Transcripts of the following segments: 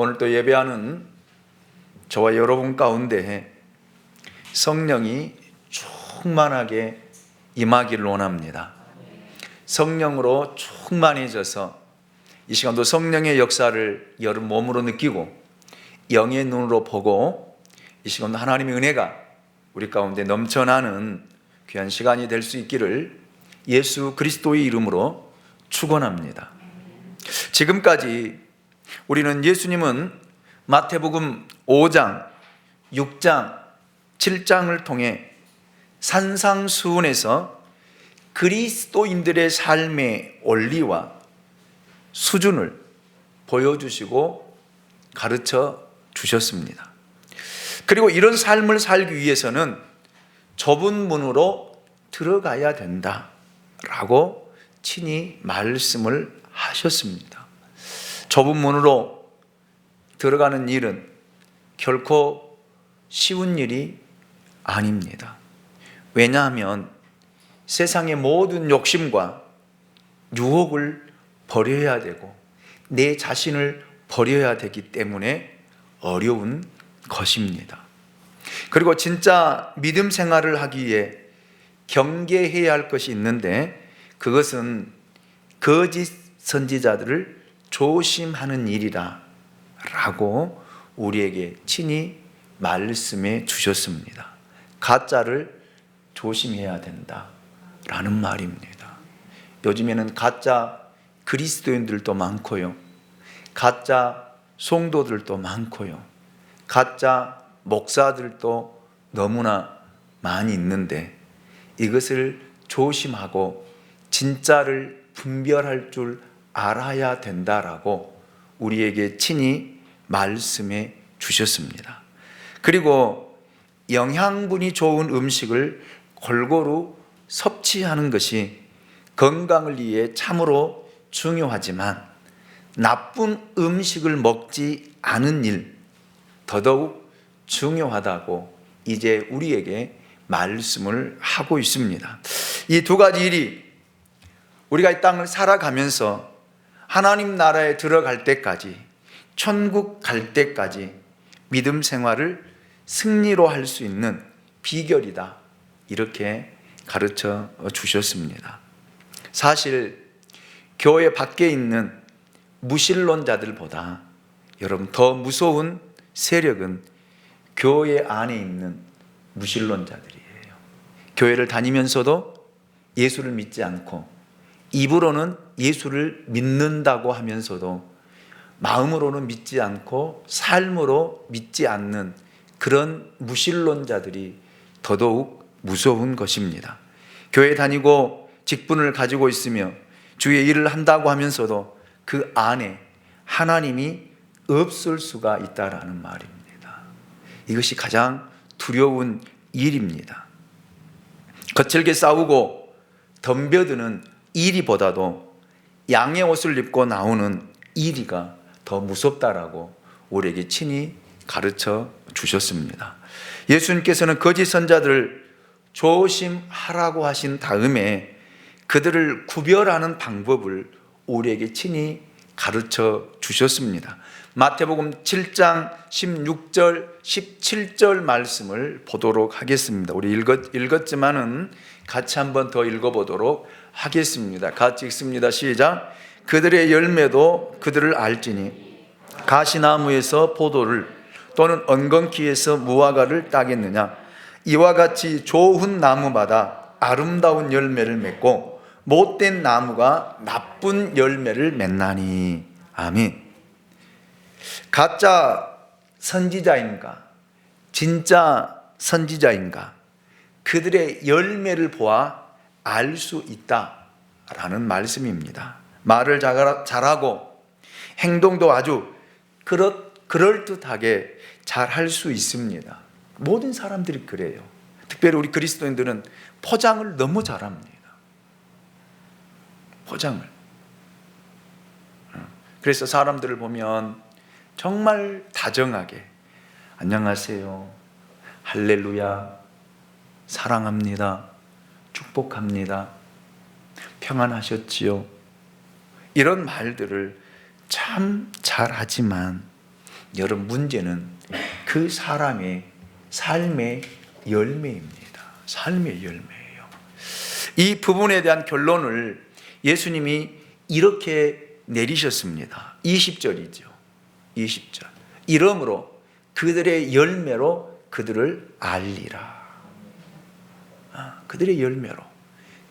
오늘 또 예배하는 저와 여러분 가운데 성령이 충만하게 임하기를 원합니다. 성령으로 충만해져서 이 시간도 성령의 역사를 여러분 몸으로 느끼고 영의 눈으로 보고 이 시간도 하나님의 은혜가 우리 가운데 넘쳐나는 귀한 시간이 될 수 있기를 예수 그리스도의 이름으로 축원합니다. 지금까지 우리는 예수님은 마태복음 5장, 6장, 7장을 통해 산상수훈에서 그리스도인들의 삶의 원리와 수준을 보여주시고 가르쳐 주셨습니다. 그리고 이런 삶을 살기 위해서는 좁은 문으로 들어가야 된다라고 친히 말씀을 하셨습니다. 좁은 문으로 들어가는 일은 결코 쉬운 일이 아닙니다. 왜냐하면 세상의 모든 욕심과 유혹을 버려야 되고 내 자신을 버려야 되기 때문에 어려운 것입니다. 그리고 진짜 믿음 생활을 하기 위해 경계해야 할 것이 있는데 그것은 거짓 선지자들을 조심하는 일이다 라고 우리에게 친히 말씀해 주셨습니다. 가짜를 조심해야 된다 라는 말입니다. 요즘에는 가짜 그리스도인들도 많고요, 가짜 성도들도 많고요, 가짜 목사들도 너무나 많이 있는데 이것을 조심하고 진짜를 분별할 줄 알아야 된다라고 우리에게 친히 말씀해 주셨습니다. 그리고 영양분이 좋은 음식을 골고루 섭취하는 것이 건강을 위해 참으로 중요하지만 나쁜 음식을 먹지 않은 일 더더욱 중요하다고 이제 우리에게 말씀을 하고 있습니다. 이 두 가지 일이 우리가 이 땅을 살아가면서 하나님 나라에 들어갈 때까지, 천국 갈 때까지 믿음 생활을 승리로 할 수 있는 비결이다 이렇게 가르쳐 주셨습니다. 사실 교회 밖에 있는 무신론자들보다 여러분 더 무서운 세력은 교회 안에 있는 무신론자들이에요. 교회를 다니면서도 예수를 믿지 않고 입으로는 예수를 믿는다고 하면서도 마음으로는 믿지 않고 삶으로 믿지 않는 그런 무신론자들이 더더욱 무서운 것입니다. 교회 다니고 직분을 가지고 있으며 주의 일을 한다고 하면서도 그 안에 하나님이 없을 수가 있다라는 말입니다. 이것이 가장 두려운 일입니다. 거칠게 싸우고 덤벼드는 이리보다도 양의 옷을 입고 나오는 이리가 더 무섭다라고 우리에게 친히 가르쳐 주셨습니다. 예수님께서는 거짓 선자들을 조심하라고 하신 다음에 그들을 구별하는 방법을 우리에게 친히 가르쳐 주셨습니다. 마태복음 7장 16절 17절 말씀을 보도록 하겠습니다. 우리 읽었지만은 같이 한번 더 읽어보도록 하겠습니다. 같이 읽습니다. 시작. 그들의 열매도 그들을 알지니 가시나무에서 포도를 또는 엉겅퀴에서 무화과를 따겠느냐. 이와 같이 좋은 나무마다 아름다운 열매를 맺고 못된 나무가 나쁜 열매를 맺나니. 아멘. 가짜 선지자인가 진짜 선지자인가 그들의 열매를 보아 알 수 있다라는 말씀입니다. 말을 잘하고 행동도 아주 그럴듯하게 잘 할 수 있습니다. 모든 사람들이 그래요. 특별히 우리 그리스도인들은 포장을 너무 잘합니다. 포장을. 그래서 사람들을 보면 정말 다정하게 안녕하세요, 할렐루야, 사랑합니다, 축복합니다, 평안하셨지요, 이런 말들을 참 잘하지만 여러분, 문제는 그 사람의 삶의 열매입니다. 삶의 열매예요. 이 부분에 대한 결론을 예수님이 이렇게 내리셨습니다. 20절이죠. 20절. 이러므로 그들의 열매로 그들을 알리라. 그들의 열매로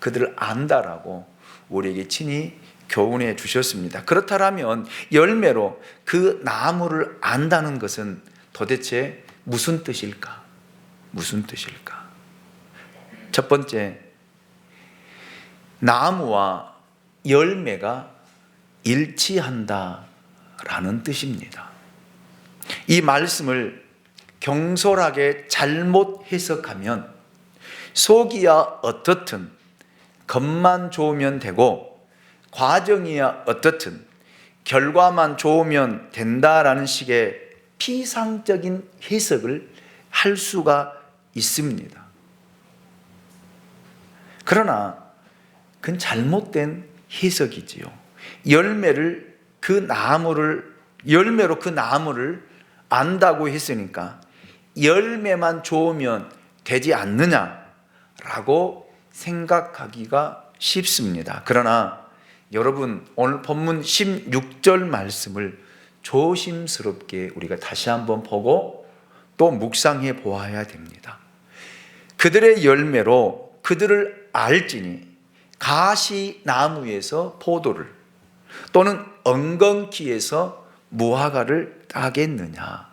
그들을 안다라고 우리에게 친히 교훈해 주셨습니다. 그렇다면 열매로 그 나무를 안다는 것은 도대체 무슨 뜻일까? 무슨 뜻일까? 첫 번째, 나무와 열매가 일치한다라는 뜻입니다. 이 말씀을 경솔하게 잘못 해석하면 속이야 어떻든 겉만 좋으면 되고 과정이야 어떻든 결과만 좋으면 된다라는 식의 피상적인 해석을 할 수가 있습니다. 그러나 그건 잘못된 해석이지요. 열매로 그 나무를 안다고 했으니까 열매만 좋으면 되지 않느냐라고 생각하기가 쉽습니다. 그러나 여러분, 오늘 본문 16절 말씀을 조심스럽게 우리가 다시 한번 보고 또 묵상해 보아야 됩니다. 그들의 열매로 그들을 알지니 가시나무에서 포도를 또는 엉겅퀴에서 무화과를 따겠느냐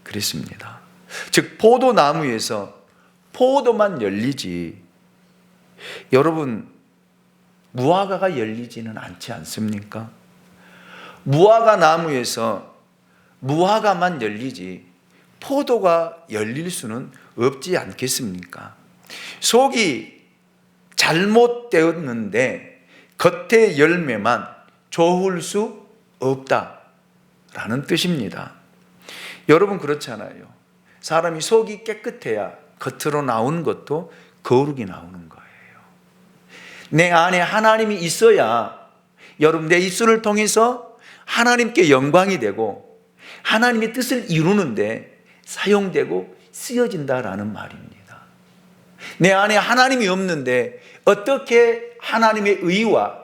그랬습니다. 즉 포도나무에서 포도만 열리지 여러분 무화과가 열리지는 않지 않습니까? 무화과 나무에서 무화과만 열리지 포도가 열릴 수는 없지 않겠습니까? 속이 잘못되었는데 겉의 열매만 좋을 수 없다라는 뜻입니다. 여러분 그렇잖아요. 사람이 속이 깨끗해야 겉으로 나오는 것도 거룩이 나오는 거예요. 내 안에 하나님이 있어야 여러분 내 입술을 통해서 하나님께 영광이 되고 하나님의 뜻을 이루는데 사용되고 쓰여진다라는 말입니다. 내 안에 하나님이 없는데 어떻게 하나님의 의와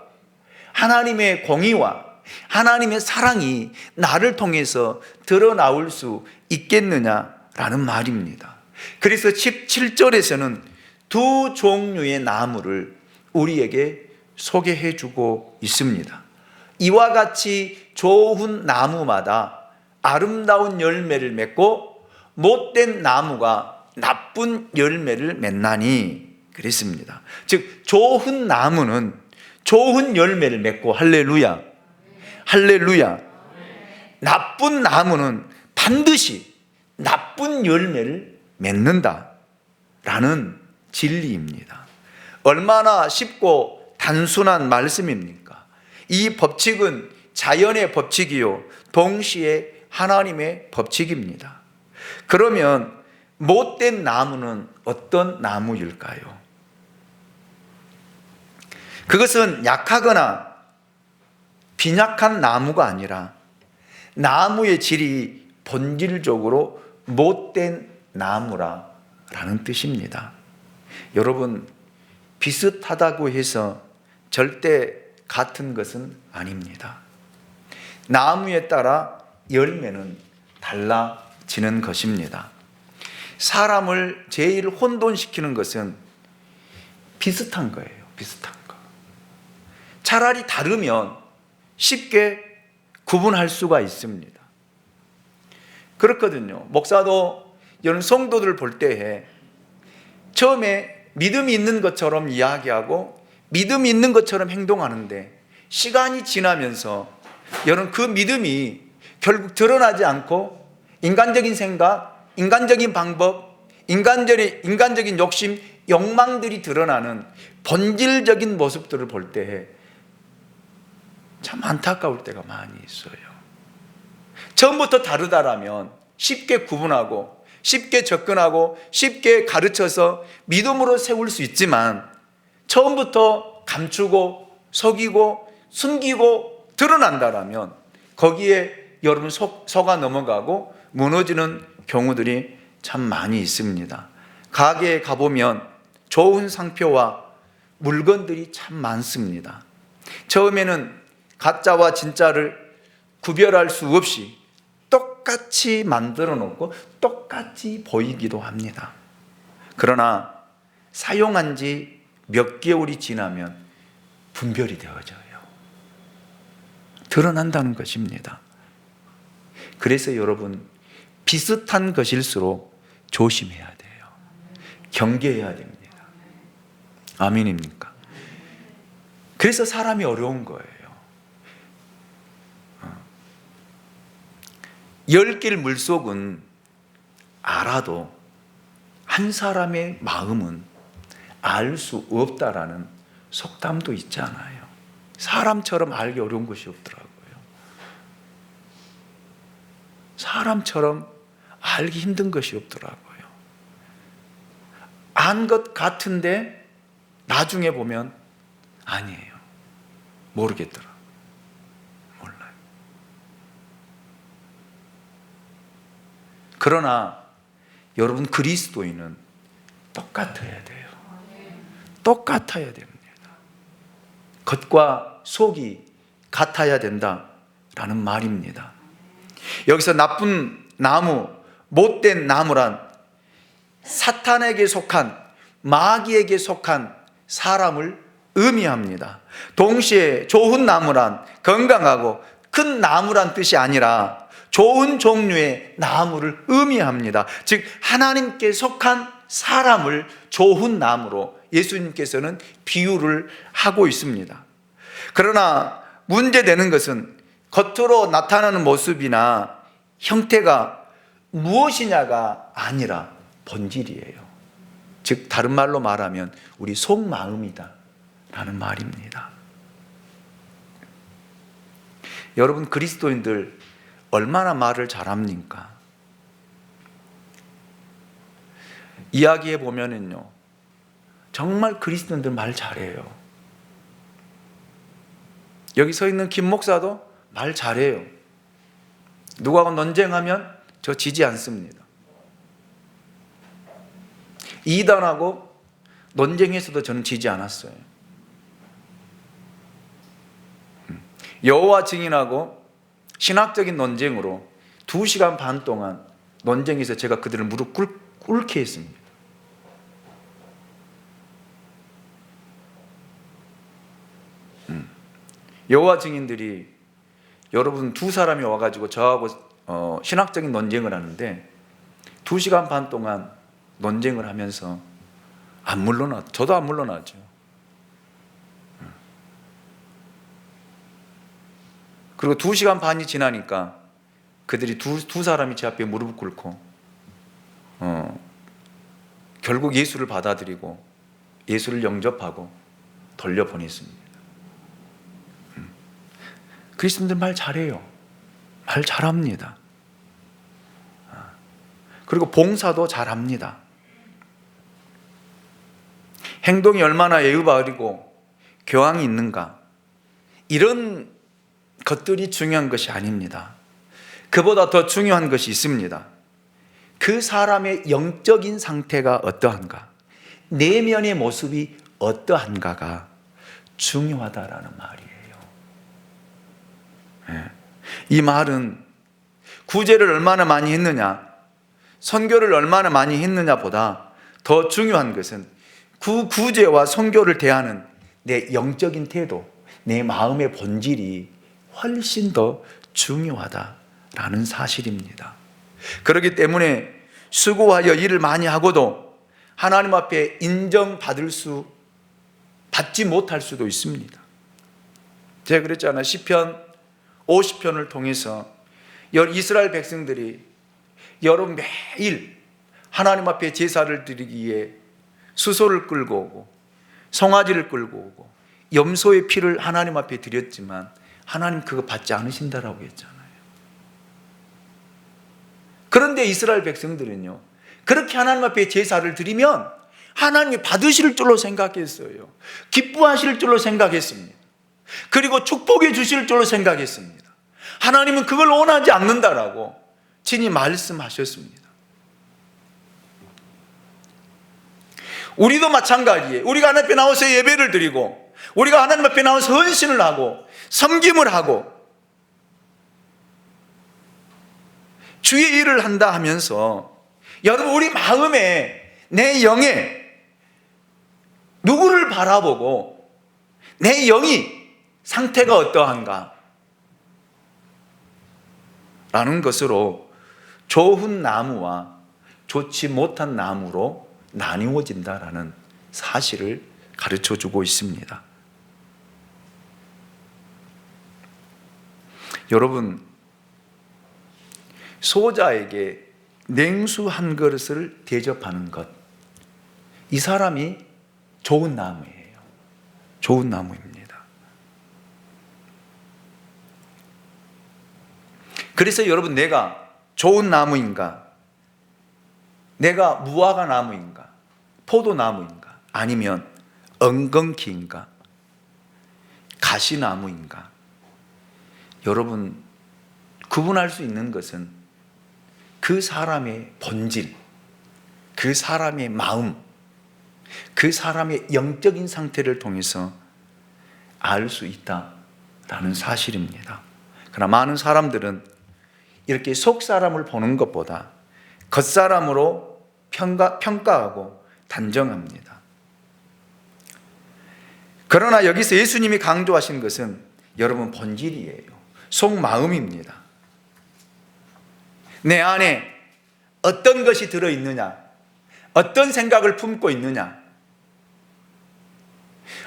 하나님의 공의와 하나님의 사랑이 나를 통해서 드러나올 수 있겠느냐라는 말입니다. 그래서 17절에서는 두 종류의 나무를 우리에게 소개해 주고 있습니다. 이와 같이 좋은 나무마다 아름다운 열매를 맺고 못된 나무가 나쁜 열매를 맺나니 그랬습니다. 즉 좋은 나무는 좋은 열매를 맺고 할렐루야 할렐루야 나쁜 나무는 반드시 나쁜 열매를 맺는다라는 진리입니다. 얼마나 쉽고 단순한 말씀입니까? 이 법칙은 자연의 법칙이요 동시에 하나님의 법칙입니다. 그러면 못된 나무는 어떤 나무일까요? 그것은 약하거나 빈약한 나무가 아니라 나무의 질이 본질적으로 못된 나무라는 뜻입니다. 여러분, 비슷하다고 해서 절대 같은 것은 아닙니다. 나무에 따라 열매는 달라지는 것입니다. 사람을 제일 혼돈시키는 것은 비슷한 거예요. 비슷한 거. 차라리 다르면 쉽게 구분할 수가 있습니다. 그렇거든요. 목사도 이런 성도들 볼 때에 처음에 믿음이 있는 것처럼 이야기하고 믿음이 있는 것처럼 행동하는데 시간이 지나면서 여러분 그 믿음이 결국 드러나지 않고 인간적인 생각, 인간적인 방법, 인간적인 욕심, 욕망들이 드러나는 본질적인 모습들을 볼 때에 참 안타까울 때가 많이 있어요. 처음부터 다르다라면 쉽게 구분하고 쉽게 접근하고 쉽게 가르쳐서 믿음으로 세울 수 있지만 처음부터 감추고 속이고 숨기고 드러난다라면 거기에 여러분 속아 넘어가고 무너지는 경우들이 참 많이 있습니다. 가게에 가보면 좋은 상표와 물건들이 참 많습니다. 처음에는 가짜와 진짜를 구별할 수 없이 똑같이 만들어 놓고 똑같이 보이기도 합니다. 그러나 사용한 지 몇 개월이 지나면 분별이 되어져요. 드러난다는 것입니다. 그래서 여러분, 비슷한 것일수록 조심해야 돼요. 경계해야 됩니다. 아멘입니까? 그래서 사람이 어려운 거예요. 10길 물속은 알아도 한 사람의 마음은 알 수 없다라는 속담도 있잖아요. 사람처럼 알기 어려운 것이 없더라고요. 사람처럼 알기 힘든 것이 없더라고요. 안 것 같은데 나중에 보면 아니에요. 모르겠더라. 몰라요. 그러나 여러분, 그리스도인은 똑같아야 돼요. 똑같아야 됩니다. 겉과 속이 같아야 된다라는 말입니다. 여기서 나쁜 나무, 못된 나무란 사탄에게 속한, 마귀에게 속한 사람을 의미합니다. 동시에 좋은 나무란 건강하고 큰 나무란 뜻이 아니라 좋은 종류의 나무를 의미합니다. 즉 하나님께 속한 사람을 좋은 나무로 예수님께서는 비유를 하고 있습니다. 그러나 문제되는 것은 겉으로 나타나는 모습이나 형태가 무엇이냐가 아니라 본질이에요. 즉 다른 말로 말하면 우리 속마음이다 라는 말입니다. 여러분, 그리스도인들 얼마나 말을 잘합니까? 이야기해 보면은요, 정말 그리스도인들 말 잘해요. 여기 서 있는 김 목사도 말 잘해요. 누구하고 논쟁하면 저 지지 않습니다. 이단하고 논쟁에서도 저는 지지 않았어요. 여호와 증인하고 신학적인 논쟁으로 2시간 반 동안 논쟁에서 제가 그들을 무릎 꿇게 했습니다. 여호와 증인들이 여러분 2사람이 와가지고 저하고 신학적인 논쟁을 하는데 2시간 반 동안 논쟁을 하면서 안 물러났죠. 저도 안 물러나죠. 그리고 2시간 반이 지나니까 그들이 두 사람이 제 앞에 무릎 꿇고 결국 예수를 받아들이고 예수를 영접하고 돌려보냈습니다. 그리스도인들 말 잘해요. 말 잘합니다. 그리고 봉사도 잘합니다. 행동이 얼마나 예의바르고 교양이 있는가, 이런 것들이 중요한 것이 아닙니다. 그보다 더 중요한 것이 있습니다. 그 사람의 영적인 상태가 어떠한가, 내면의 모습이 어떠한가가 중요하다라는 말이에요. 이 말은 구제를 얼마나 많이 했느냐, 선교를 얼마나 많이 했느냐 보다 더 중요한 것은 그 구제와 선교를 대하는 내 영적인 태도, 내 마음의 본질이 훨씬 더 중요하다라는 사실입니다. 그렇기 때문에 수고하여 일을 많이 하고도 하나님 앞에 받지 못할 수도 있습니다. 제가 그랬잖아요. 시편 50편을 통해서 이스라엘 백성들이 여러분 매일 하나님 앞에 제사를 드리기에 수소를 끌고 오고 송아지를 끌고 오고 염소의 피를 하나님 앞에 드렸지만 하나님 그거 받지 않으신다라고 했잖아요. 그런데 이스라엘 백성들은요, 그렇게 하나님 앞에 제사를 드리면 하나님이 받으실 줄로 생각했어요. 기뻐하실 줄로 생각했습니다. 그리고 축복해 주실 줄로 생각했습니다. 하나님은 그걸 원하지 않는다라고 친히 말씀하셨습니다. 우리도 마찬가지예요. 우리가 하나님 앞에 나와서 예배를 드리고, 우리가 하나님 앞에 나와서 헌신을 하고 섬김을 하고 주의 일을 한다 하면서, 여러분, 우리 마음에, 내 영에 누구를 바라보고 내 영이 상태가 어떠한가 라는 것으로 좋은 나무와 좋지 못한 나무로 나뉘어진다라는 사실을 가르쳐 주고 있습니다. 여러분, 소자에게 냉수 한 그릇을 대접하는 것, 이 사람이 좋은 나무예요. 좋은 나무입니다. 그래서 여러분, 내가 좋은 나무인가? 내가 무화과 나무인가? 포도나무인가? 아니면 엉겅퀴인가? 가시나무인가? 여러분, 구분할 수 있는 것은 그 사람의 본질, 그 사람의 마음, 그 사람의 영적인 상태를 통해서 알 수 있다라는 사실입니다. 그러나 많은 사람들은 이렇게 속 사람을 보는 것보다 겉 사람으로 평가하고 단정합니다. 그러나 여기서 예수님이 강조하신 것은 여러분 본질이에요. 속마음입니다. 내 안에 어떤 것이 들어있느냐, 어떤 생각을 품고 있느냐,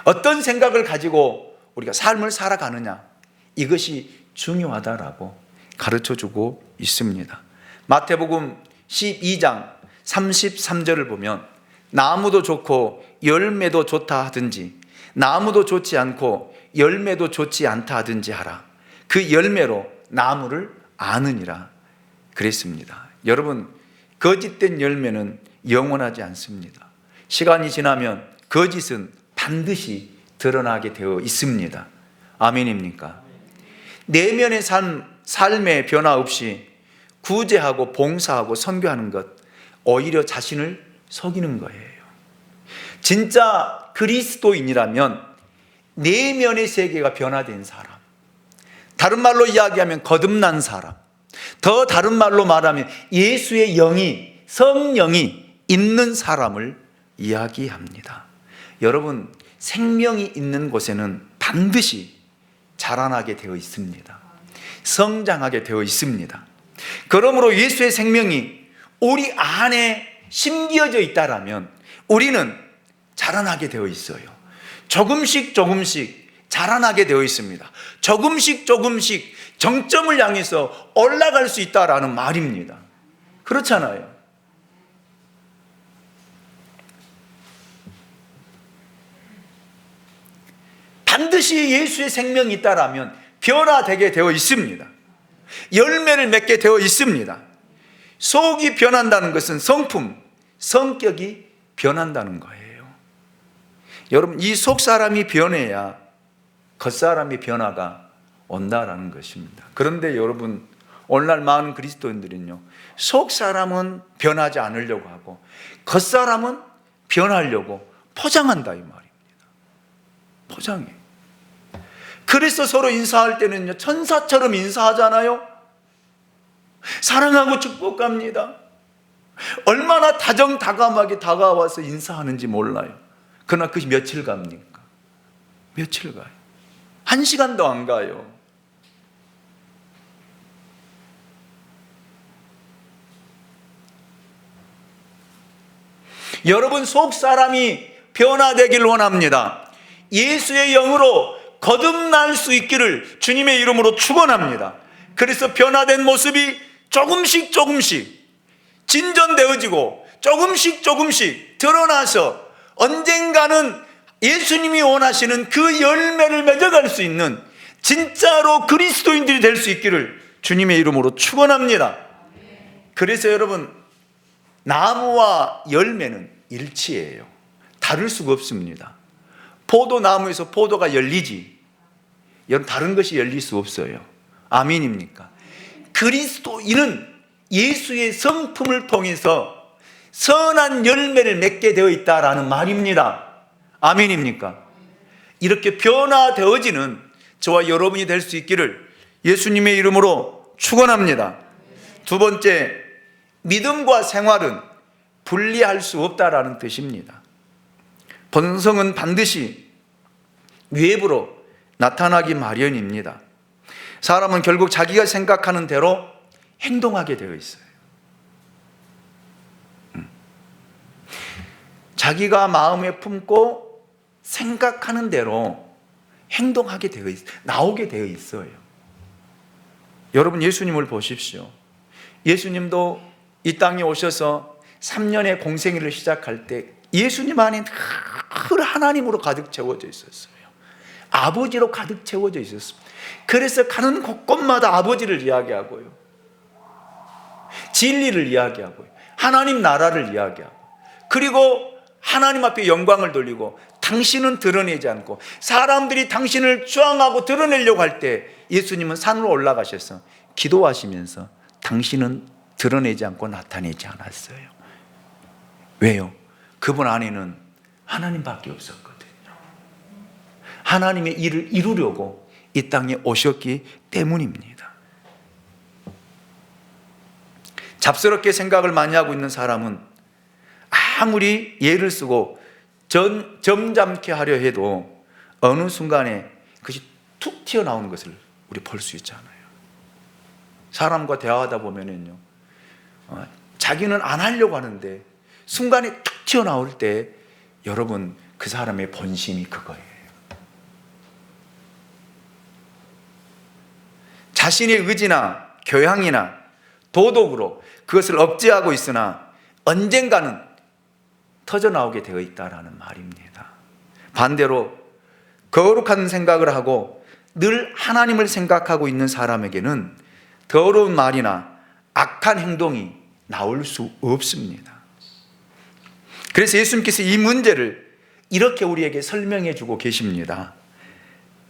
어떤 생각을 가지고 우리가 삶을 살아가느냐, 이것이 중요하다라고 가르쳐주고 있습니다. 마태복음 12장 33절을 보면 나무도 좋고 열매도 좋다 하든지 나무도 좋지 않고 열매도 좋지 않다 하든지 하라. 그 열매로 나무를 아느니라 그랬습니다. 여러분, 거짓된 열매는 영원하지 않습니다. 시간이 지나면 거짓은 반드시 드러나게 되어 있습니다. 아멘입니까? 내면의 삶의 변화 없이 구제하고 봉사하고 선교하는 것, 오히려 자신을 속이는 거예요. 진짜 그리스도인이라면 내면의 세계가 변화된 사람, 다른 말로 이야기하면 거듭난 사람, 더 다른 말로 말하면 예수의 영이, 성령이 있는 사람을 이야기합니다. 여러분, 생명이 있는 곳에는 반드시 자라나게 되어 있습니다. 성장하게 되어 있습니다. 그러므로 예수의 생명이 우리 안에 심겨져 있다라면 우리는 자라나게 되어 있어요. 조금씩 자라나게 되어 있습니다. 조금씩 정점을 향해서 올라갈 수 있다라는 말입니다. 그렇잖아요. 반드시 예수의 생명이 있다라면 변화되게 되어 있습니다. 열매를 맺게 되어 있습니다. 속이 변한다는 것은 성품, 성격이 변한다는 거예요. 여러분, 이 속 사람이 변해야 겉 사람의 변화가 온다라는 것입니다. 그런데 여러분, 오늘날 많은 그리스도인들은요, 속 사람은 변하지 않으려고 하고 겉 사람은 변하려고 포장한다 이 말입니다. 포장해. 그래서 서로 인사할 때는요, 천사처럼 인사하잖아요. 사랑하고 축복합니다. 얼마나 다정다감하게 다가와서 인사하는지 몰라요. 그러나 그것이 며칠 갑니까? 며칠 가요? 1시간도 안 가요. 여러분, 속 사람이 변화되길 원합니다. 예수의 영으로 거듭날 수 있기를 주님의 이름으로 축원합니다. 그래서 변화된 모습이 조금씩 진전되어지고 조금씩 드러나서 언젠가는 예수님이 원하시는 그 열매를 맺어갈 수 있는 진짜로 그리스도인들이 될 수 있기를 주님의 이름으로 축원합니다. 그래서 여러분, 나무와 열매는 일치예요. 다를 수가 없습니다. 포도나무에서 포도가 열리지, 여러분, 다른 것이 열릴 수 없어요. 아멘입니까? 그리스도인은 예수의 성품을 통해서 선한 열매를 맺게 되어 있다라는 말입니다. 아멘입니까? 이렇게 변화되어지는 저와 여러분이 될 수 있기를 예수님의 이름으로 축원합니다. 두 번째, 믿음과 생활은 분리할 수 없다라는 뜻입니다. 본성은 반드시 외부로 나타나기 마련입니다. 사람은 결국 자기가 생각하는 대로 행동하게 되어 있어요. 자기가 마음에 품고 생각하는 대로 행동하게 되어 있어요. 나오게 되어 있어요. 여러분, 예수님을 보십시오. 예수님도 이 땅에 오셔서 3년의 공생애를 시작할 때 예수님 안에 늘 하나님으로 가득 채워져 있었어요. 아버지로 가득 채워져 있었습니다. 그래서 가는 곳곳마다 아버지를 이야기하고요, 진리를 이야기하고요, 하나님 나라를 이야기하고, 그리고 하나님 앞에 영광을 돌리고, 당신은 드러내지 않고 사람들이 당신을 추앙하고 드러내려고 할 때 예수님은 산으로 올라가셔서 기도하시면서 당신은 드러내지 않고 나타내지 않았어요. 왜요? 그분 안에는 하나님밖에 없었거든요. 하나님의 일을 이루려고 이 땅에 오셨기 때문입니다. 잡스럽게 생각을 많이 하고 있는 사람은 아무리 예를 쓰고 점잖게 하려 해도 어느 순간에 그것이 툭 튀어나오는 것을 우리 볼 수 있잖아요. 사람과 대화하다 보면은요, 자기는 안 하려고 하는데 순간에 툭 튀어나올 때 여러분, 그 사람의 본심이 그거예요. 자신의 의지나 교양이나 도덕으로 그것을 억제하고 있으나 언젠가는 터져나오게 되어 있다라는 말입니다. 반대로 거룩한 생각을 하고 늘 하나님을 생각하고 있는 사람에게는 더러운 말이나 악한 행동이 나올 수 없습니다. 그래서 예수님께서 이 문제를 이렇게 우리에게 설명해 주고 계십니다.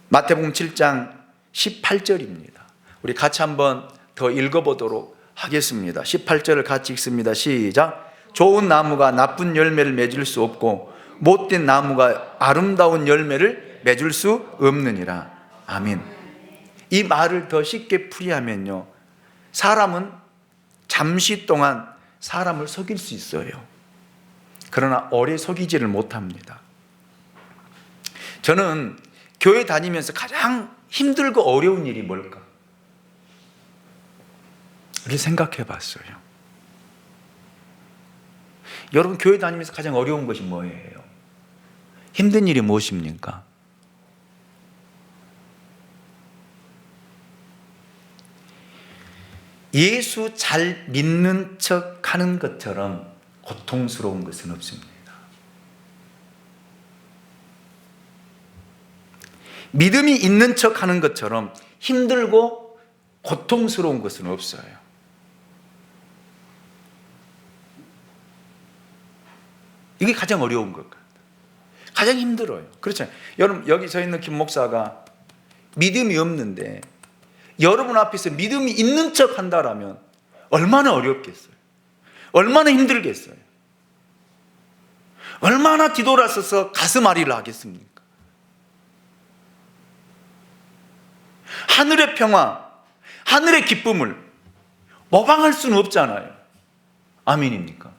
마태복음 7장 18절입니다. 우리 같이 한번 더 읽어보도록 하겠습니다. 18절을 같이 읽습니다. 시작. 좋은 나무가 나쁜 열매를 맺을 수 없고 못된 나무가 아름다운 열매를 맺을 수 없느니라. 아멘. 이 말을 더 쉽게 풀이하면요, 사람은 잠시 동안 사람을 속일 수 있어요. 그러나 오래 속이지를 못합니다. 저는 교회 다니면서 가장 힘들고 어려운 일이 뭘까? 이렇게 생각해 봤어요. 여러분, 교회 다니면서 가장 어려운 것이 뭐예요? 힘든 일이 무엇입니까? 예수 잘 믿는 척 하는 것처럼 고통스러운 것은 없습니다. 믿음이 있는 척 하는 것처럼 힘들고 고통스러운 것은 없어요. 이게 가장 어려운 것 같아요. 가장 힘들어요. 그렇죠. 여러분, 여기 서 있는 김 목사가 믿음이 없는데 여러분 앞에서 믿음이 있는 척 한다라면 얼마나 어렵겠어요? 얼마나 힘들겠어요? 얼마나 뒤돌아서서 가슴앓이를 하겠습니까? 하늘의 평화, 하늘의 기쁨을 모방할 수는 없잖아요. 아멘입니까?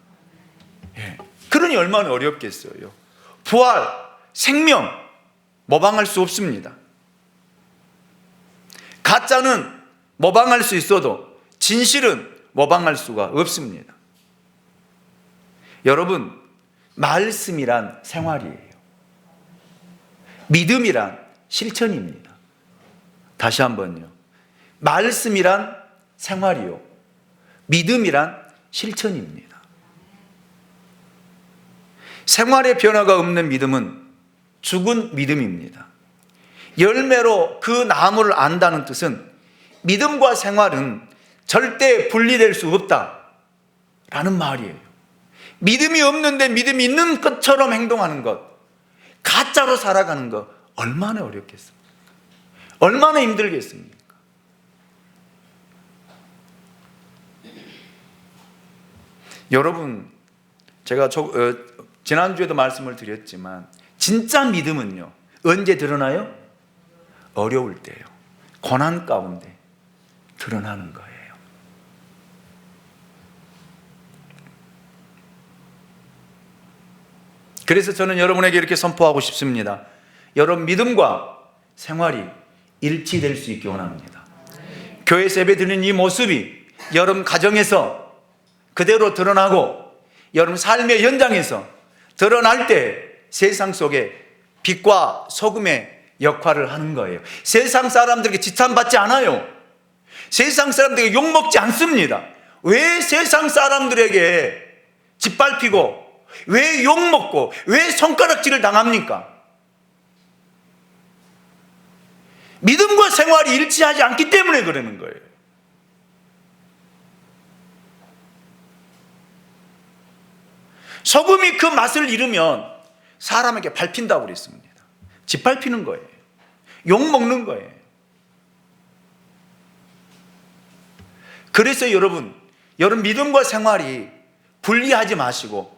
예. 그러니 얼마나 어렵겠어요. 부활, 생명 모방할 수 없습니다. 가짜는 모방할 수 있어도 진실은 모방할 수가 없습니다. 여러분, 말씀이란 생활이에요. 믿음이란 실천입니다. 다시 한번요. 말씀이란 생활이요, 믿음이란 실천입니다. 생활의 변화가 없는 믿음은 죽은 믿음입니다. 열매로 그 나무를 안다는 뜻은 믿음과 생활은 절대 분리될 수 없다라는 말이에요. 믿음이 없는데 믿음이 있는 것처럼 행동하는 것, 가짜로 살아가는 것 얼마나 어렵겠습니까? 얼마나 힘들겠습니까? 여러분, 제가 지난주에도 말씀을 드렸지만 진짜 믿음은요, 언제 드러나요? 어려울 때요. 고난 가운데 드러나는 거예요. 그래서 저는 여러분에게 이렇게 선포하고 싶습니다. 여러분 믿음과 생활이 일치될 수 있기 원합니다. 교회에서 예배 드리는 이 모습이 여러분 가정에서 그대로 드러나고 여러분 삶의 현장에서 드러날 때 세상 속에 빛과 소금의 역할을 하는 거예요. 세상 사람들에게 지탄받지 않아요. 세상 사람들에게 욕먹지 않습니다. 왜 세상 사람들에게 짓밟히고 왜 욕먹고 왜 손가락질을 당합니까? 믿음과 생활이 일치하지 않기 때문에 그러는 거예요. 소금이 그 맛을 잃으면 사람에게 밟힌다고 그랬습니다. 짓밟히는 거예요. 욕먹는 거예요. 그래서 여러분 믿음과 생활이 분리하지 마시고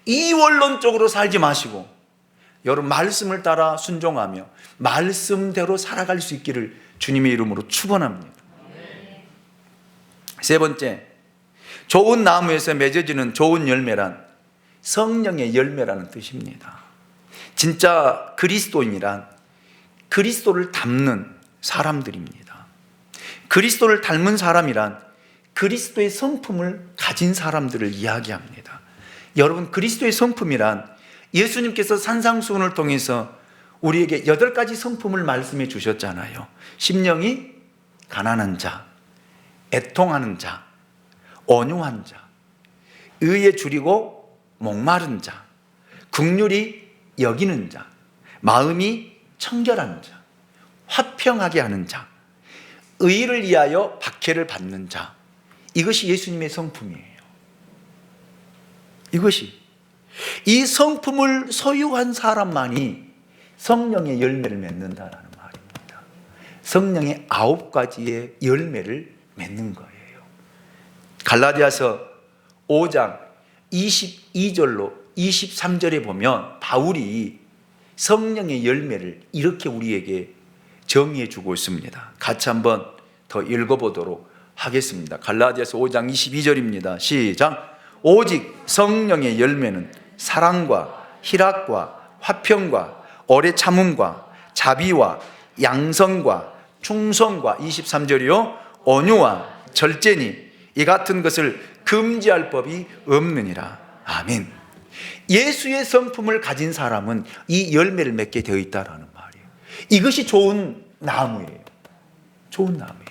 이원론적으로 살지 마시고 여러분 말씀을 따라 순종하며 말씀대로 살아갈 수 있기를 주님의 이름으로 축원합니다. 세 번째, 좋은 나무에서 맺어지는 좋은 열매란 성령의 열매라는 뜻입니다. 진짜 그리스도인이란 그리스도를 닮는 사람들입니다. 그리스도를 닮은 사람이란 그리스도의 성품을 가진 사람들을 이야기합니다. 여러분, 그리스도의 성품이란 예수님께서 산상수훈을 통해서 우리에게 8가지 성품을 말씀해 주셨잖아요. 심령이 가난한 자, 애통하는 자, 온유한 자, 의에 줄이고 목마른 자, 긍휼히 여기는 자, 마음이 청결한 자, 화평하게 하는 자, 의를 위하여 박해를 받는 자. 이것이 예수님의 성품이에요. 이것이 이 성품을 소유한 사람만이 성령의 열매를 맺는다라는 말입니다. 성령의 9가지의 열매를 맺는 거예요. 갈라디아서 5장 22절로 23절에 보면 바울이 성령의 열매를 이렇게 우리에게 정의해 주고 있습니다. 같이 한번 더 읽어보도록 하겠습니다. 갈라디아서 5장 22절입니다. 시작. 오직 성령의 열매는 사랑과 희락과 화평과 오래 참음과 자비와 양성과 충성과 23절이요 온유와 절제니 이 같은 것을 금지할 법이 없느니라. 아멘. 예수의 성품을 가진 사람은 이 열매를 맺게 되어 있다라는 말이에요. 이것이 좋은 나무예요. 좋은 나무예요.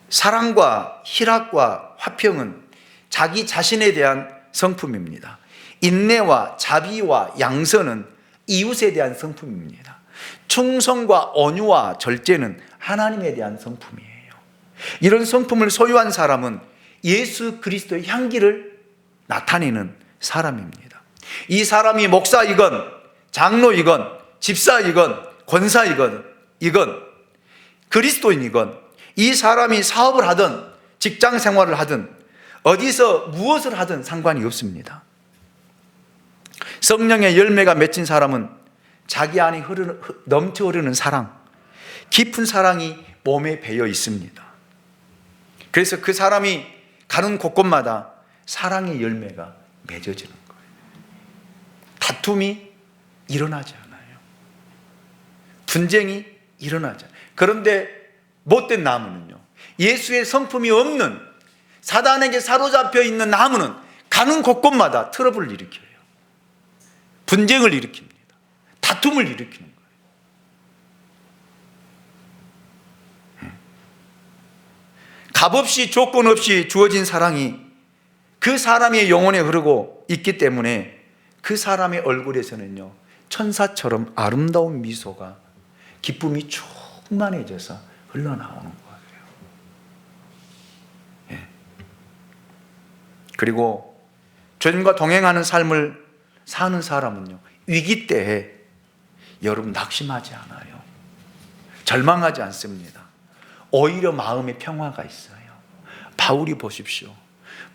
사랑과 희락과 화평은 자기 자신에 대한 성품입니다. 인내와 자비와 양선은 이웃에 대한 성품입니다. 충성과 온유와 절제는 하나님에 대한 성품이에요. 이런 성품을 소유한 사람은 예수 그리스도의 향기를 나타내는 사람입니다. 이 사람이 목사이건 장로이건 집사이건 권사이건 그리스도인이건 이 사람이 사업을 하든 직장 생활을 하든 어디서 무엇을 하든 상관이 없습니다. 성령의 열매가 맺힌 사람은 자기 안에 넘쳐 흐르는 사랑, 깊은 사랑이 몸에 배어 있습니다. 그래서 그 사람이 가는 곳곳마다 사랑의 열매가 맺어지는 거예요. 다툼이 일어나지 않아요. 분쟁이 일어나지 않아요. 그런데 못된 나무는요, 예수의 성품이 없는 사단에게 사로잡혀 있는 나무는 가는 곳곳마다 트러블을 일으켜요. 분쟁을 일으킵니다. 다툼을 일으키는 거예요. 값없이 조건 없이 주어진 사랑이 그 사람의 영혼에 흐르고 있기 때문에 그 사람의 얼굴에서는요 천사처럼 아름다운 미소가 기쁨이 충만해져서 흘러나오는 거예요. 그리고 주님과 동행하는 삶을 사는 사람은요 위기 때에 여러분 낙심하지 않아요. 절망하지 않습니다. 오히려 마음에 평화가 있어요. 바울이 보십시오.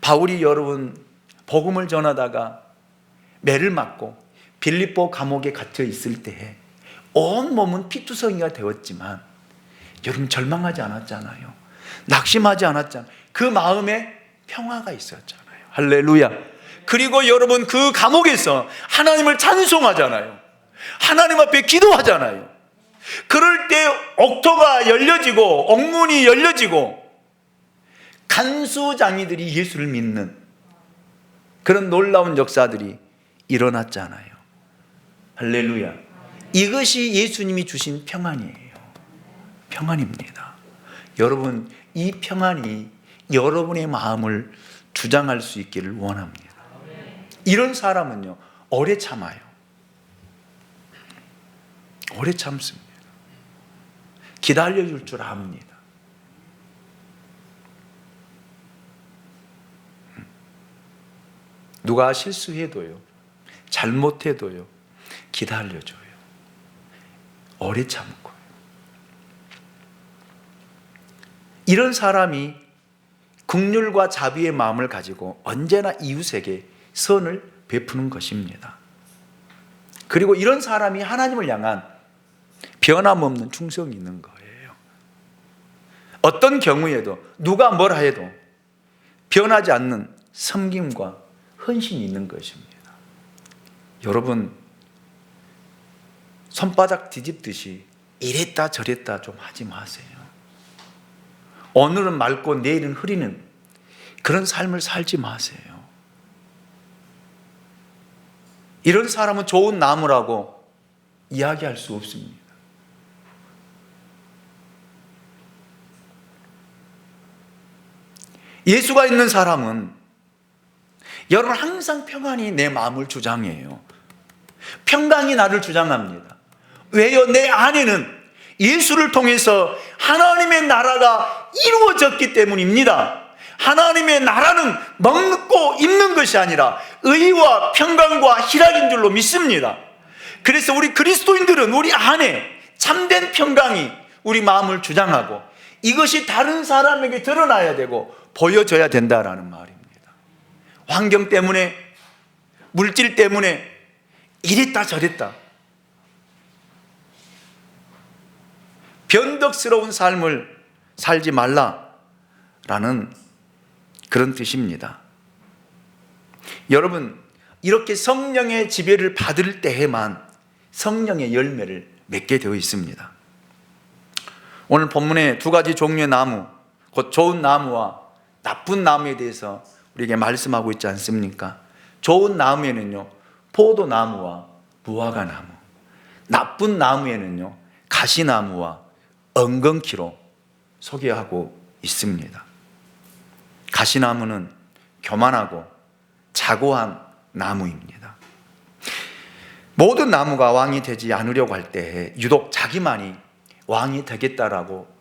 바울이 여러분 복음을 전하다가 매를 맞고 빌립보 감옥에 갇혀 있을 때에 온 몸은 피투성이가 되었지만 여러분 절망하지 않았잖아요. 낙심하지 않았잖아요. 그 마음에 평화가 있었잖아요. 할렐루야. 그리고 여러분 그 감옥에서 하나님을 찬송하잖아요. 하나님 앞에 기도하잖아요. 그럴 때 옥토가 열려지고 옥문이 열려지고 간수장이들이 예수를 믿는 그런 놀라운 역사들이 일어났잖아요. 할렐루야. 이것이 예수님이 주신 평안이에요. 평안입니다. 여러분, 이 평안이 여러분의 마음을 주장할 수 있기를 원합니다. 이런 사람은요, 오래 참아요. 오래 참습니다. 기다려줄 줄 압니다. 누가 실수해도요, 잘못해도요, 기다려줘요. 오래 참고. 이런 사람이 긍휼과 자비의 마음을 가지고 언제나 이웃에게 선을 베푸는 것입니다. 그리고 이런 사람이 하나님을 향한 변함없는 충성이 있는 거예요. 어떤 경우에도 누가 뭐라 해도 변하지 않는 섬김과 헌신이 있는 것입니다. 여러분, 손바닥 뒤집듯이 이랬다 저랬다 좀 하지 마세요. 오늘은 맑고 내일은 흐리는 그런 삶을 살지 마세요. 이런 사람은 좋은 나무라고 이야기할 수 없습니다. 예수가 있는 사람은 여러분 항상 평안이 내 마음을 주장해요. 평강이 나를 주장합니다. 왜요? 내 안에는 예수를 통해서 하나님의 나라가 이루어졌기 때문입니다. 하나님의 나라는 먹고 입는 것이 아니라 의와 평강과 희락인 줄로 믿습니다. 그래서 우리 그리스도인들은 우리 안에 참된 평강이 우리 마음을 주장하고 이것이 다른 사람에게 드러나야 되고 보여져야 된다라는 말입니다. 환경 때문에, 물질 때문에 이랬다 저랬다 변덕스러운 삶을 살지 말라라는 그런 뜻입니다. 여러분, 이렇게 성령의 지배를 받을 때에만 성령의 열매를 맺게 되어 있습니다. 오늘 본문에 두 가지 종류의 나무, 곧 좋은 나무와 나쁜 나무에 대해서 우리에게 말씀하고 있지 않습니까? 좋은 나무에는요, 포도나무와 무화과나무, 나쁜 나무에는요, 가시나무와 엉겅퀴로 소개하고 있습니다. 가시나무는 교만하고 자고한 나무입니다. 모든 나무가 왕이 되지 않으려고 할 때 유독 자기만이 왕이 되겠다라고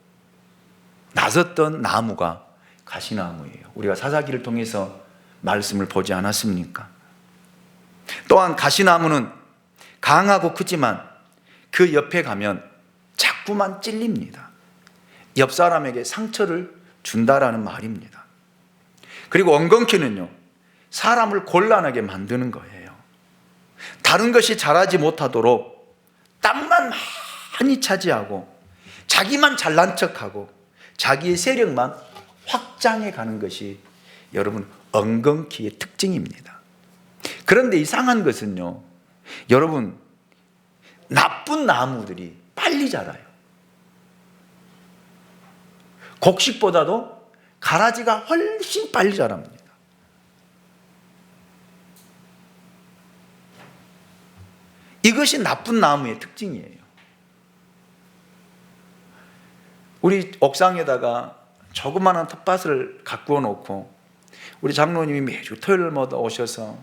나섰던 나무가 가시나무예요. 우리가 사사기를 통해서 말씀을 보지 않았습니까? 또한 가시나무는 강하고 크지만 그 옆에 가면 자꾸만 찔립니다. 옆 사람에게 상처를 준다라는 말입니다. 그리고 엉겅퀴는요, 사람을 곤란하게 만드는 거예요. 다른 것이 자라지 못하도록 땅만 많이 차지하고 자기만 잘난 척하고 자기의 세력만 확장해 가는 것이 여러분 엉겅퀴의 특징입니다. 그런데 이상한 것은요, 여러분 나쁜 나무들이 빨리 자라요. 곡식보다도 가라지가 훨씬 빨리 자랍니다. 이것이 나쁜 나무의 특징이에요. 우리 옥상에다가 조그마한 텃밭을 가꾸어 놓고 우리 장로님이 매주 토요일마다 오셔서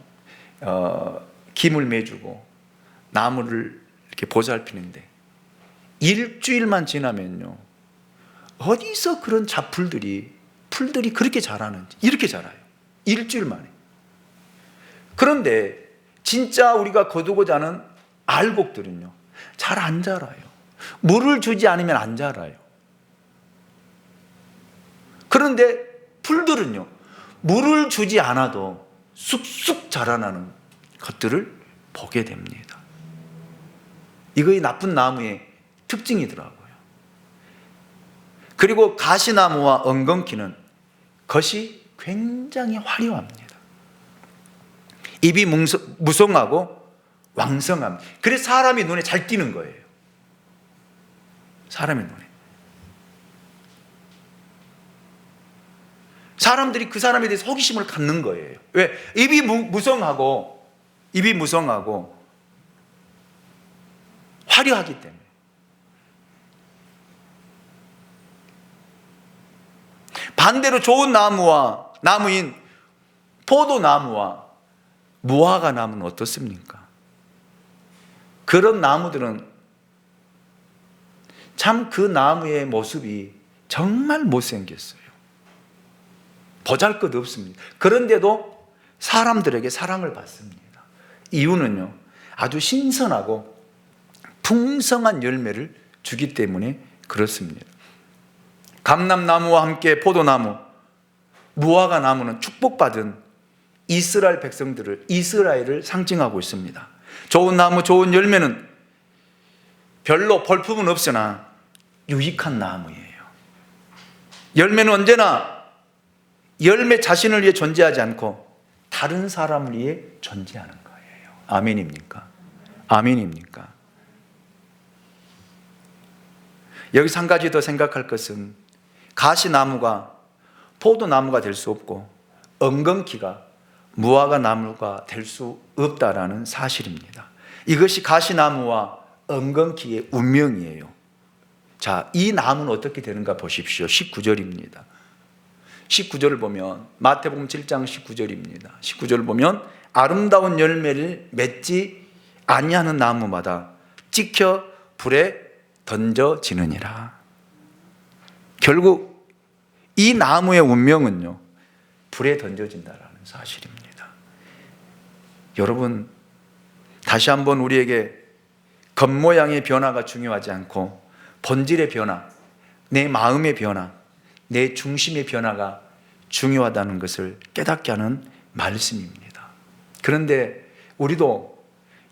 김을 매주고 나무를 이렇게 보살피는데 일주일만 지나면요, 어디서 그런 풀들이 그렇게 자라는지, 이렇게 자라요. 일주일 만에. 그런데 진짜 우리가 거두고자 하는 알곡들은요, 잘 안 자라요. 물을 주지 않으면 안 자라요. 그런데 풀들은요, 물을 주지 않아도 쑥쑥 자라나는 것들을 보게 됩니다. 이거의 나쁜 나무의 특징이더라고요. 그리고 가시나무와 엉겅퀴는 겉이 굉장히 화려합니다. 잎이 무성하고 왕성합니다. 그래서 사람이 눈에 잘 띄는 거예요. 사람의 눈에. 사람들이 그 사람에 대해서 호기심을 갖는 거예요. 왜? 잎이 무성하고 화려하기 때문에. 반대로 좋은 나무인 포도나무와 무화과 나무는 어떻습니까? 그런 나무들은 참 그 나무의 모습이 정말 못생겼어요. 보잘것없습니다. 그런데도 사람들에게 사랑을 받습니다. 이유는요, 아주 신선하고 풍성한 열매를 주기 때문에 그렇습니다. 감람나무와 함께 포도나무, 무화과 나무는 축복받은 이스라엘 이스라엘을 상징하고 있습니다. 좋은 나무, 좋은 열매는 별로 볼품은 없으나 유익한 나무예요. 열매는 언제나 열매 자신을 위해 존재하지 않고 다른 사람을 위해 존재하는 거예요. 아멘입니까? 아멘입니까? 여기서 한 가지 더 생각할 것은 가시나무가 포도나무가 될 수 없고 엉겅퀴가 무화과 나무가 될 수 없다라는 사실입니다. 이것이 가시나무와 엉겅퀴의 운명이에요. 자, 이 나무는 어떻게 되는가 보십시오. 19절입니다. 19절을 보면 마태복음 7장 19절입니다. 19절을 보면 아름다운 열매를 맺지 아니하는 나무마다 찍혀 불에 던져지느니라. 결국 이 나무의 운명은요, 불에 던져진다라는 사실입니다. 여러분, 다시 한번 우리에게 겉모양의 변화가 중요하지 않고 본질의 변화, 내 마음의 변화, 내 중심의 변화가 중요하다는 것을 깨닫게 하는 말씀입니다. 그런데 우리도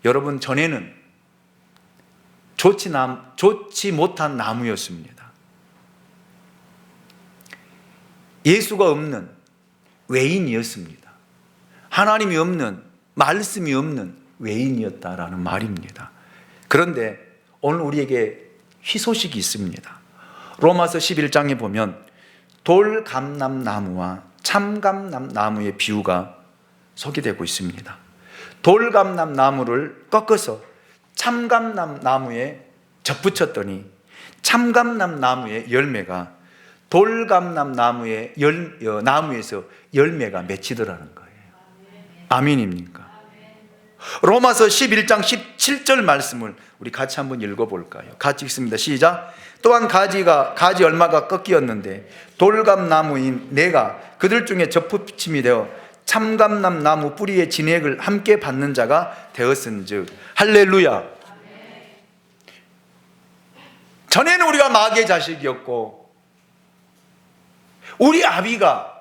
여러분, 전에는 좋지 못한 나무였습니다. 예수가 없는 외인이었습니다. 하나님이 없는, 말씀이 없는 외인이었다라는 말입니다. 그런데 오늘 우리에게 희소식이 있습니다. 로마서 11장에 보면 돌감람나무와 참감람나무의 비유가 소개되고 있습니다. 돌감람나무를 꺾어서 참감람나무에 접붙였더니 참감람나무의 열매가 돌감람나무의 나무에서 열매가 맺히더라는 거예요. 아멘입니까? 로마서 11장 17절 말씀을 우리 같이 한번 읽어볼까요? 같이 읽습니다. 시작. 또한 가지 얼마가 꺾이었는데 돌감나무인 내가 그들 중에 접붙임이 되어 참감람나무 뿌리의 진액을 함께 받는 자가 되었은즉. 할렐루야. 전에는 우리가 마귀의 자식이었고 우리 아비가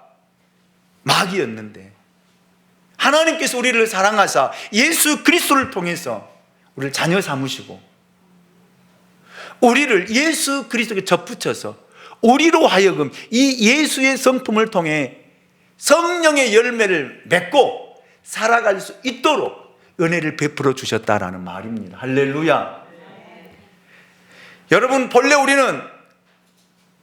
마귀였는데 하나님께서 우리를 사랑하사 예수 그리스도를 통해서 우리를 자녀 삼으시고 우리를 예수 그리스도께 접붙여서 우리로 하여금 이 예수의 성품을 통해 성령의 열매를 맺고 살아갈 수 있도록 은혜를 베풀어 주셨다라는 말입니다. 할렐루야. 여러분, 본래 우리는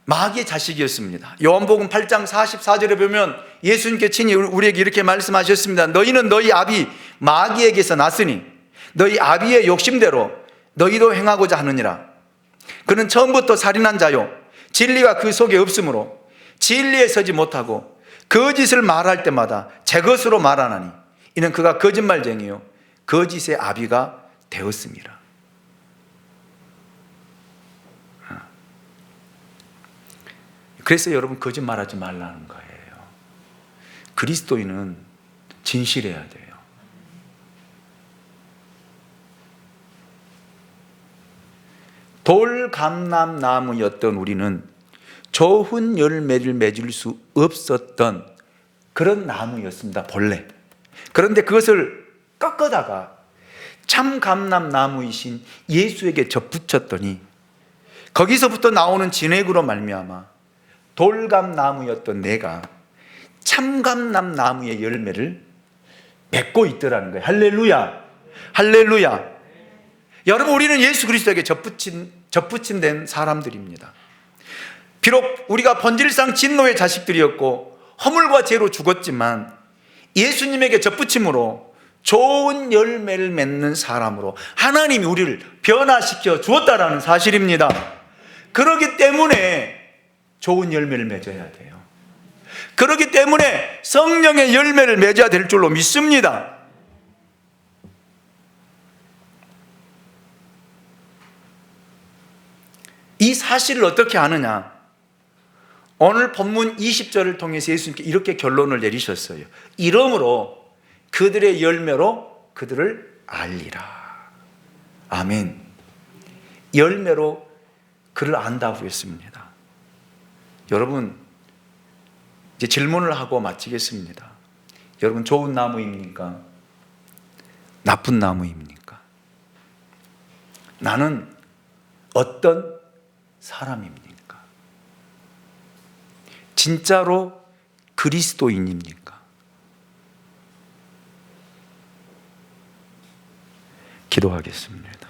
마귀의 자식이었습니다. 요한복음 8장 44절에 보면 예수님께 친히 우리에게 이렇게 말씀하셨습니다. 너희는 너희 아비 마귀에게서 났으니 너희 아비의 욕심대로 너희도 행하고자 하느니라. 그는 처음부터 살인한 자요 진리가 그 속에 없으므로 진리에 서지 못하고 거짓을 말할 때마다 제 것으로 말하나니 이는 그가 거짓말쟁이요 거짓의 아비가 되었습니다. 그래서 여러분, 거짓말하지 말라는 거예요. 그리스도인은 진실해야 돼요. 돌감람나무였던 우리는 좋은 열매를 맺을 수 없었던 그런 나무였습니다, 본래. 그런데 그것을 꺾어다가 참감람나무이신 예수에게 접붙였더니 거기서부터 나오는 진액으로 말미암아 돌감나무였던 내가 참감람나무의 열매를 맺고 있더라는 거예요. 할렐루야, 할렐루야. 여러분, 우리는 예수 그리스도에게 접붙임된 사람들입니다. 비록 우리가 본질상 진노의 자식들이었고 허물과 죄로 죽었지만 예수님에게 접붙임으로 좋은 열매를 맺는 사람으로 하나님이 우리를 변화시켜 주었다라는 사실입니다. 그렇기 때문에 좋은 열매를 맺어야 돼요. 그렇기 때문에 성령의 열매를 맺어야 될 줄로 믿습니다. 이 사실을 어떻게 아느냐? 오늘 본문 20절을 통해서 예수님께 이렇게 결론을 내리셨어요. 이러므로 그들의 열매로 그들을 알리라. 아멘. 열매로 그를 안다고 했습니다. 여러분, 이제 질문을 하고 마치겠습니다. 여러분, 좋은 나무입니까? 나쁜 나무입니까? 나는 어떤 사람입니까? 진짜로 그리스도인입니까? 기도하겠습니다.